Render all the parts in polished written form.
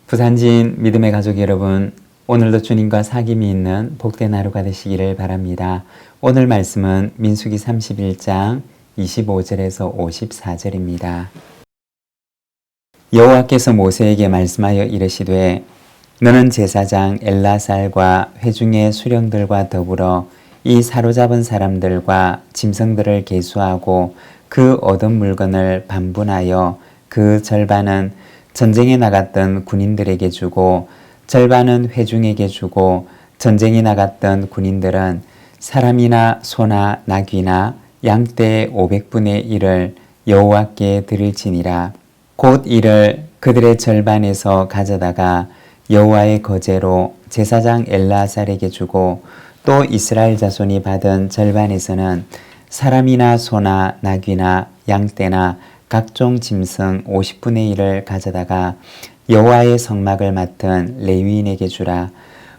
부산지인 믿음의 가족 여러분, 오늘도 주님과 사귐이 있는 복된 하루가 되시기를 바랍니다. 오늘 말씀은 민수기 31장 25절에서 54절입니다. 여호와께서 모세에게 말씀하여 이르시되 너는 제사장 엘라살과 회중의 수령들과 더불어 이 사로잡은 사람들과 짐승들을 계수하고 그 얻은 물건을 반분하여 그 절반은 전쟁에 나갔던 군인들에게 주고 절반은 회중에게 주고 전쟁에 나갔던 군인들은 사람이나 소나 나귀나 양떼의 500분의 1을 여호와께 드릴지니라. 곧 이를 그들의 절반에서 가져다가 여호와의 거제로 제사장 엘라살에게 주고 또 이스라엘 자손이 받은 절반에서는 사람이나 소나 나귀나 양떼나 각종 짐승 50분의 1을 가져다가 여호와의 성막을 맡은 레위인에게 주라.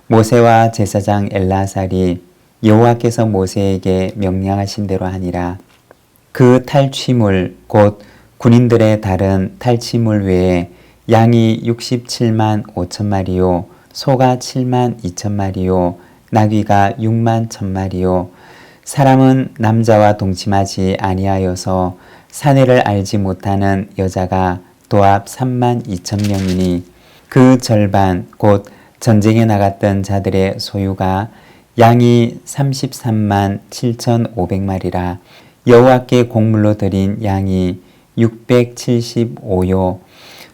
모세와 제사장 엘라살이 여호와께서 모세에게 명령하신 대로 하니라. 그 탈취물 곧 군인들의 다른 탈취물 외에 양이 67만 5천 마리요 소가 7만 2천 마리요 나귀가 6만 1천 마리요 사람은 남자와 동침하지 아니하여서 사내를 알지 못하는 여자가 도합 3만 2천 명이니 그 절반 곧 전쟁에 나갔던 자들의 소유가 양이 33만 7,500마리라. 여호와께 곡물로 드린 양이 675요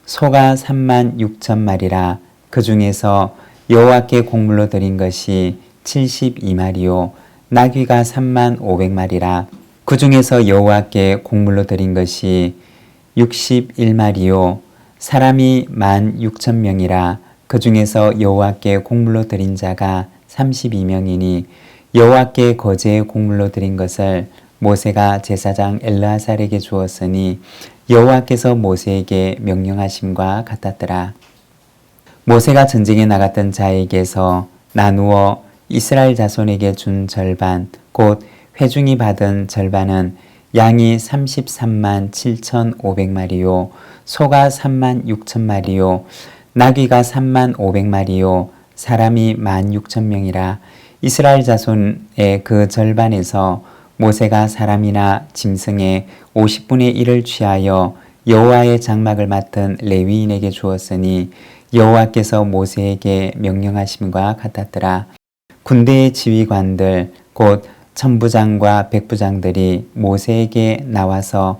소가 3만 6천 마리라. 그 중에서 여호와께 곡물로 드린 것이 72마리요 나귀가 3만 500마리라. 그 중에서 여호와께 곡물로 드린 것이 61마리요 사람이 16,000명이라. 그 중에서 여호와께 곡물로 드린 자가 32명이니 여호와께 거제의 곡물로 드린 것을 모세가 제사장 엘르아살에게 주었으니 여호와께서 모세에게 명령하심과 같았더라. 모세가 전쟁에 나갔던 자에게서 나누어 이스라엘 자손에게 준 절반 곧 회중이 받은 절반은 양이 33만 7,500마리요 소가 3만 6천 마리요 나귀가 3만 500마리요 사람이 16,000명이라. 이스라엘 자손의 그 절반에서 모세가 사람이나 짐승의 50분의 1을 취하여 여호와의 장막을 맡은 레위인에게 주었으니 여호와께서 모세에게 명령하심과 같았더라. 군대의 지휘관들 곧 천부장과 백부장들이 모세에게 나와서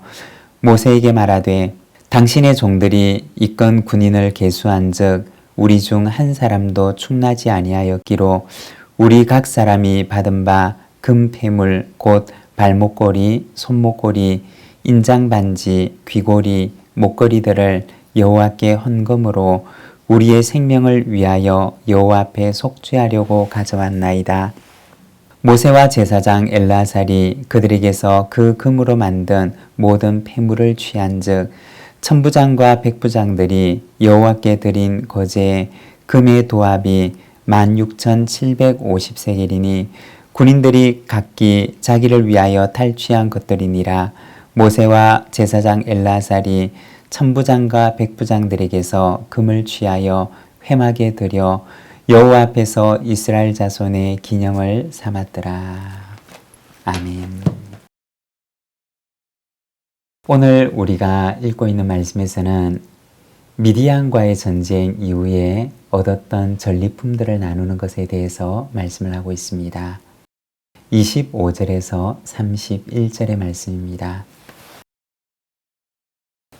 모세에게 말하되 당신의 종들이 이건 군인을 계수한즉 우리 중 한 사람도 충나지 아니하였기로 우리 각 사람이 받은 바 금폐물 곧 발목걸이, 손목걸이, 인장반지, 귀고리, 목걸이들을 여호와께 헌금으로 우리의 생명을 위하여 여호와 앞에 속죄하려고 가져왔나이다. 모세와 제사장 엘라살이 그들에게서 그 금으로 만든 모든 폐물을 취한즉 천부장과 백부장들이 여호와께 드린 거제의 금의 도합이 16,750세겔이니 군인들이 각기 자기를 위하여 탈취한 것들이니라. 모세와 제사장 엘라살이 천부장과 백부장들에게서 금을 취하여 회막에 들여 여호와 앞에서 이스라엘 자손의 기념을 삼았더라. 아멘. 오늘 우리가 읽고 있는 말씀에서는 미디안과의 전쟁 이후에 얻었던 전리품들을 나누는 것에 대해서 말씀을 하고 있습니다. 25절에서 31절의 말씀입니다.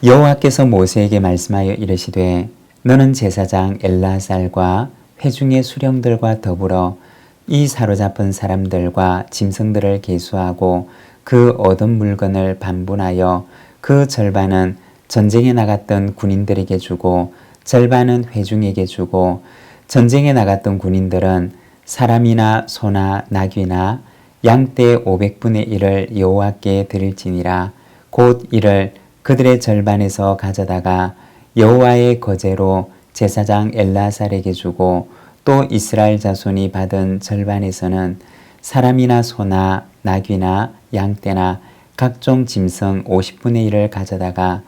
여호와께서 모세에게 말씀하여 이르시되 너는 제사장 엘라살과 회중의 수령들과 더불어 이 사로잡은 사람들과 짐승들을 계수하고 그 얻은 물건을 반분하여 그 절반은 전쟁에 나갔던 군인들에게 주고 절반은 회중에게 주고 전쟁에 나갔던 군인들은 사람이나 소나 나귀나 양떼 500분의 1을 여호와께 드릴지니라. 곧 이를 그들의 절반에서 가져다가 여호와의 거제로 제사장 엘라살에게 주고 또 이스라엘 자손이 받은 절반에서는 사람이나 소나 나귀나 양떼나 각종 짐승 50분의 1을 가져다가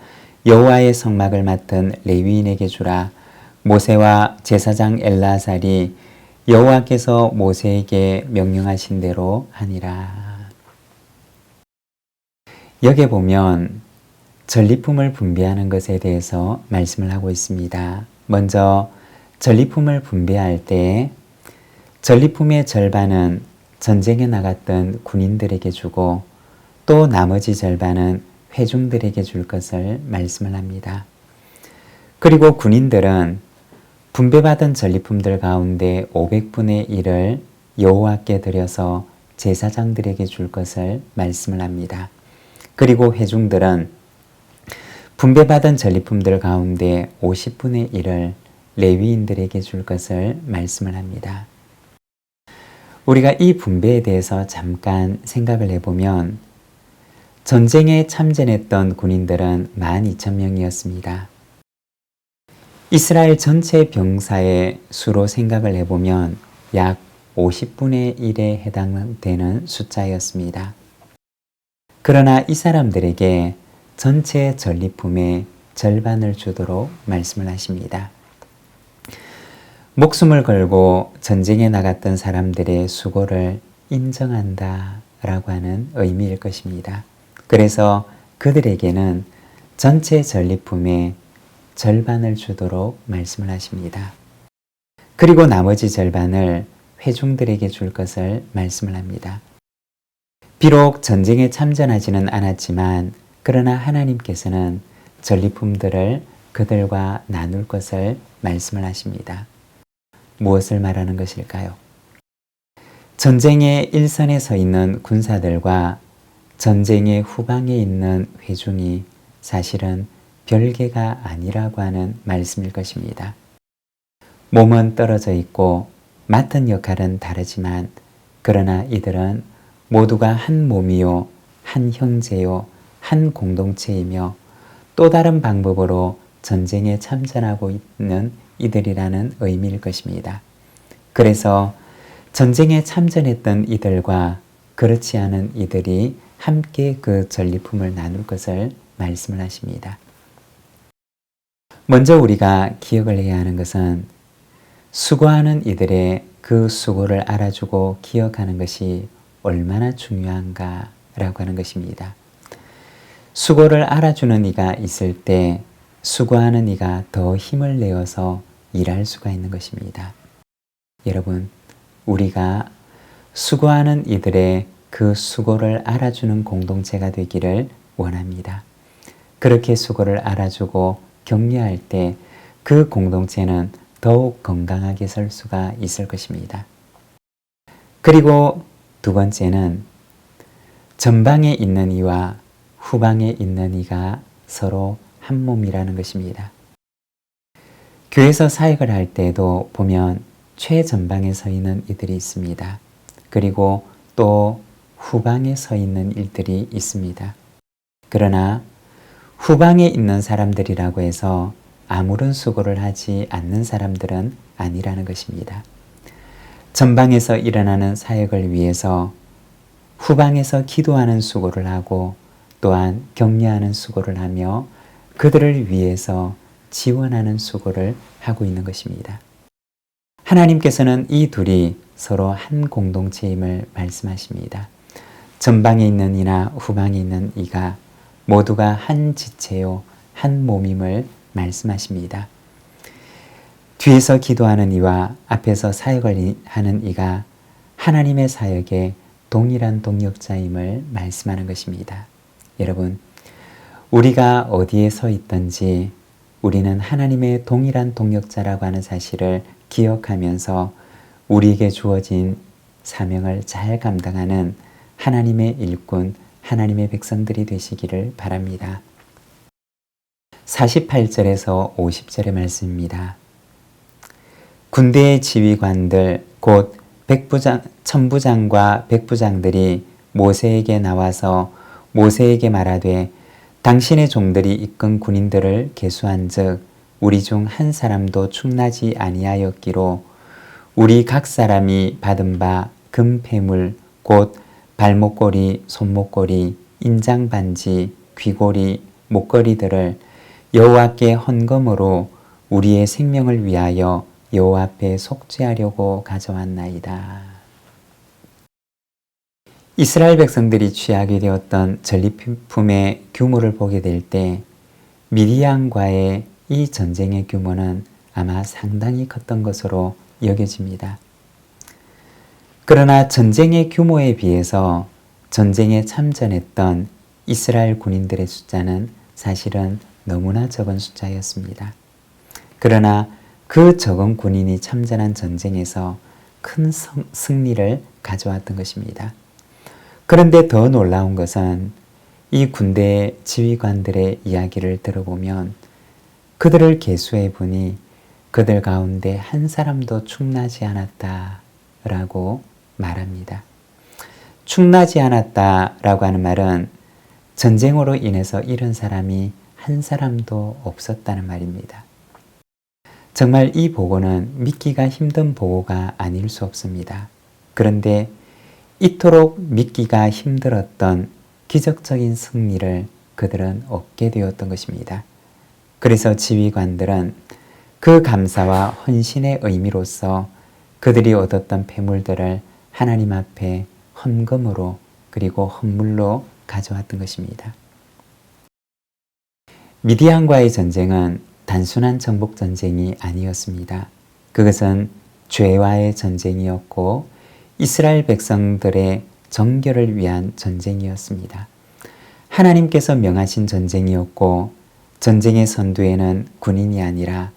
여호와의 성막을 맡은 레위인에게 주라. 모세와 제사장 엘라살이 여호와께서 모세에게 명령하신 대로 하니라. 여기에 보면 전리품을 분배하는 것에 대해서 말씀을 하고 있습니다. 먼저 전리품을 분배할 때 전리품의 절반은 전쟁에 나갔던 군인들에게 주고 또 나머지 절반은 회중들에게 줄 것을 말씀을 합니다. 그리고 군인들은 분배받은 전리품들 가운데 500분의 1을 여호와께 드려서 제사장들에게 줄 것을 말씀을 합니다. 그리고 회중들은 분배받은 전리품들 가운데 50분의 1을 레위인들에게 줄 것을 말씀을 합니다. 우리가 이 분배에 대해서 잠깐 생각을 해보면 전쟁에 참전했던 군인들은 12,000명이었습니다. 이스라엘 전체 병사의 수로 생각을 해보면 약 50분의 1에 해당되는 숫자였습니다. 그러나 이 사람들에게 전체 전리품의 절반을 주도록 말씀을 하십니다. 목숨을 걸고 전쟁에 나갔던 사람들의 수고를 인정한다 라고 하는 의미일 것입니다. 그래서 그들에게는 전체 전리품의 절반을 주도록 말씀을 하십니다. 그리고 나머지 절반을 회중들에게 줄 것을 말씀을 합니다. 비록 전쟁에 참전하지는 않았지만 그러나 하나님께서는 전리품들을 그들과 나눌 것을 말씀을 하십니다. 무엇을 말하는 것일까요? 전쟁의 일선에 서 있는 군사들과 전쟁의 후방에 있는 회중이 사실은 별개가 아니라고 하는 말씀일 것입니다. 몸은 떨어져 있고 맡은 역할은 다르지만 그러나 이들은 모두가 한 몸이요, 한 형제요, 한 공동체이며 또 다른 방법으로 전쟁에 참전하고 있는 이들이라는 의미일 것입니다. 그래서 전쟁에 참전했던 이들과 그렇지 않은 이들이 함께 그 전리품을 나눌 것을 말씀을 하십니다. 먼저 우리가 기억을 해야 하는 것은 수고하는 이들의 그 수고를 알아주고 기억하는 것이 얼마나 중요한가라고 하는 것입니다. 수고를 알아주는 이가 있을 때 수고하는 이가 더 힘을 내어서 일할 수가 있는 것입니다. 여러분, 우리가 수고하는 이들의 그 수고를 알아주는 공동체가 되기를 원합니다. 그렇게 수고를 알아주고 격려할 때 그 공동체는 더욱 건강하게 설 수가 있을 것입니다. 그리고 두 번째는 전방에 있는 이와 후방에 있는 이가 서로 한 몸이라는 것입니다. 교회에서 사역을 할 때도 보면 최전방에 서 있는 이들이 있습니다. 그리고 또 후방에 서 있는 일들이 있습니다. 그러나 후방에 있는 사람들이라고 해서 아무런 수고를 하지 않는 사람들은 아니라는 것입니다. 전방에서 일어나는 사역을 위해서 후방에서 기도하는 수고를 하고 또한 격려하는 수고를 하며 그들을 위해서 지원하는 수고를 하고 있는 것입니다. 하나님께서는 이 둘이 서로 한 공동체임을 말씀하십니다. 전방에 있는 이나 후방에 있는 이가 모두가 한 지체요, 한 몸임을 말씀하십니다. 뒤에서 기도하는 이와 앞에서 사역을 하는 이가 하나님의 사역에 동일한 동역자임을 말씀하는 것입니다. 여러분, 우리가 어디에 서 있든지 우리는 하나님의 동일한 동역자라고 하는 사실을 기억하면서 우리에게 주어진 사명을 잘 감당하는 하나님의 일꾼, 하나님의 백성들이 되시기를 바랍니다. 48절에서 50절의 말씀입니다. 군대의 지휘관들 곧 천부장과 백부장들이 모세에게 나와서 모세에게 말하되 당신의 종들이 이끈 군인들을 계수한즉 우리 중 한 사람도 충나지 아니하였기로 우리 각 사람이 받은 바 금폐물 곧 발목걸이, 손목걸이, 인장반지, 귀걸이, 목걸이들을 여호와께 헌금으로 우리의 생명을 위하여 여호와 앞에 속죄하려고 가져왔나이다. 이스라엘 백성들이 취하게 되었던 전리품의 규모를 보게 될 때 미디안과의 이 전쟁의 규모는 아마 상당히 컸던 것으로 여겨집니다. 그러나 전쟁의 규모에 비해서 전쟁에 참전했던 이스라엘 군인들의 숫자는 사실은 너무나 적은 숫자였습니다. 그러나 그 적은 군인이 참전한 전쟁에서 큰 승리를 가져왔던 것입니다. 그런데 더 놀라운 것은 이 군대 지휘관들의 이야기를 들어보면 그들을 계수해 보니 그들 가운데 한 사람도 충나지 않았다라고 말합니다. 충나지 않았다라고 하는 말은 전쟁으로 인해서 잃은 사람이 한 사람도 없었다는 말입니다. 정말 이 보고는 믿기가 힘든 보고가 아닐 수 없습니다. 그런데 이토록 믿기가 힘들었던 기적적인 승리를 그들은 얻게 되었던 것입니다. 그래서 지휘관들은 그 감사와 헌신의 의미로서 그들이 얻었던 폐물들을 하나님 앞에 헌금으로 그리고 헌물로 가져왔던 것입니다. 미디안과의 전쟁은 단순한 정복 전쟁이 아니었습니다. 그것은 죄와의 전쟁이었고 이스라엘 백성들의 정결을 위한 전쟁이었습니다. 하나님께서 명하신 전쟁이었고 전쟁의 선두에는 군인이 아니라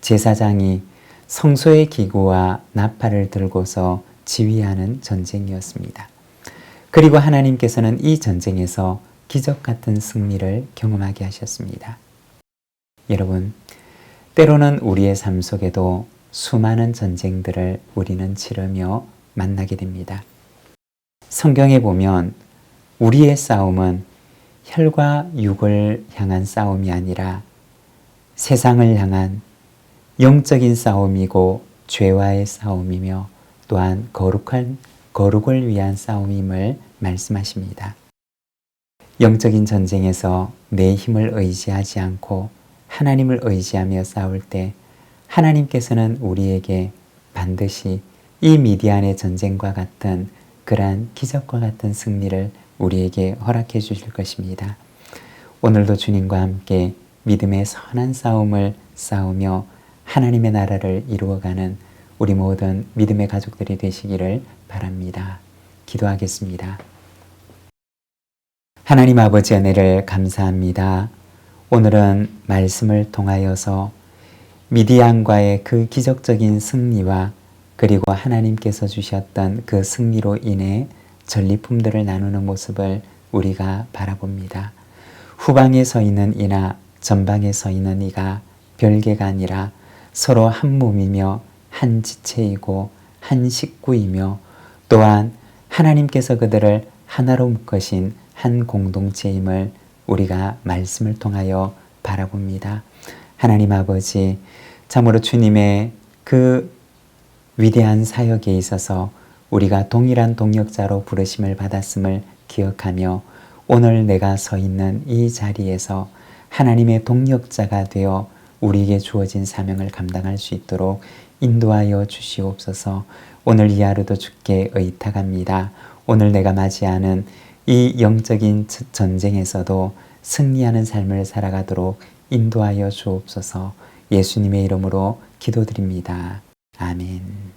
제사장이 성소의 기구와 나팔을 들고서 지휘하는 전쟁이었습니다. 그리고 하나님께서는 이 전쟁에서 기적 같은 승리를 경험하게 하셨습니다. 여러분, 때로는 우리의 삶 속에도 수많은 전쟁들을 우리는 치르며 만나게 됩니다. 성경에 보면 우리의 싸움은 혈과 육을 향한 싸움이 아니라 세상을 향한 영적인 싸움이고 죄와의 싸움이며 또한 거룩을 위한 싸움임을 말씀하십니다. 영적인 전쟁에서 내 힘을 의지하지 않고 하나님을 의지하며 싸울 때 하나님께서는 우리에게 반드시 이 미디안의 전쟁과 같은 그러한 기적과 같은 승리를 우리에게 허락해 주실 것입니다. 오늘도 주님과 함께 믿음의 선한 싸움을 싸우며 하나님의 나라를 이루어가는 우리 모든 믿음의 가족들이 되시기를 바랍니다. 기도하겠습니다. 하나님 아버지 은혜를 감사합니다. 오늘은 말씀을 통하여서 미디안과의 그 기적적인 승리와 그리고 하나님께서 주셨던 그 승리로 인해 전리품들을 나누는 모습을 우리가 바라봅니다. 후방에 서 있는 이나 전방에 서 있는 이가 별개가 아니라 서로 한 몸이며 한 지체이고 한 식구이며 또한 하나님께서 그들을 하나로 묶으신 한 공동체임을 우리가 말씀을 통하여 바라봅니다. 하나님 아버지, 참으로 주님의 그 위대한 사역에 있어서 우리가 동일한 동역자로 부르심을 받았음을 기억하며 오늘 내가 서 있는 이 자리에서 하나님의 동역자가 되어 우리에게 주어진 사명을 감당할 수 있도록 인도하여 주시옵소서. 오늘 이 하루도 주께 의탁합니다. 오늘 내가 맞이하는 이 영적인 전쟁에서도 승리하는 삶을 살아가도록 인도하여 주옵소서. 예수님의 이름으로 기도드립니다. 아멘.